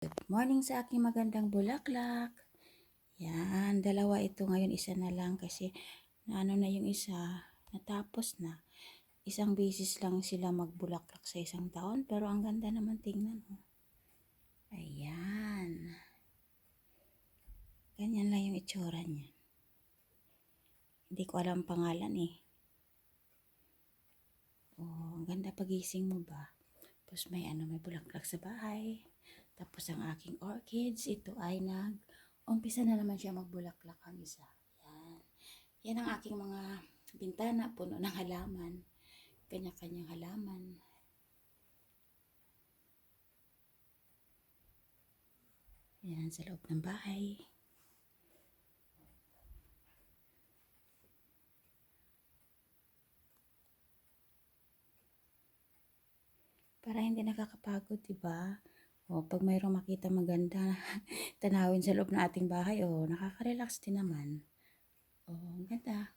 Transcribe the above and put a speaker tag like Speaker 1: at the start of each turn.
Speaker 1: Good morning sa aking magandang bulaklak. Yan, dalawa ito ngayon, isa na lang kasi naano na yung isa, natapos na. Isang beses lang sila magbulaklak sa isang taon, pero ang ganda naman tingnan. Oh. Ayan. Ganyan lang yung itsura niya. Hindi ko alam pangalan eh. Oh, ang ganda pagising mo ba? Tapos may bulaklak sa bahay. Tapos ang aking orchids, ito ay umpisa na naman siya magbulaklak ang isa. Yan. Yan ang aking mga bintana, puno ng halaman. Kanya-kanyang halaman. Yan sa loob ng bahay. Para hindi nakakapagod, diba? O, pag mayroong makita maganda, tanawin sa loob ng ating bahay, nakaka-relax din naman. O, ang ganda.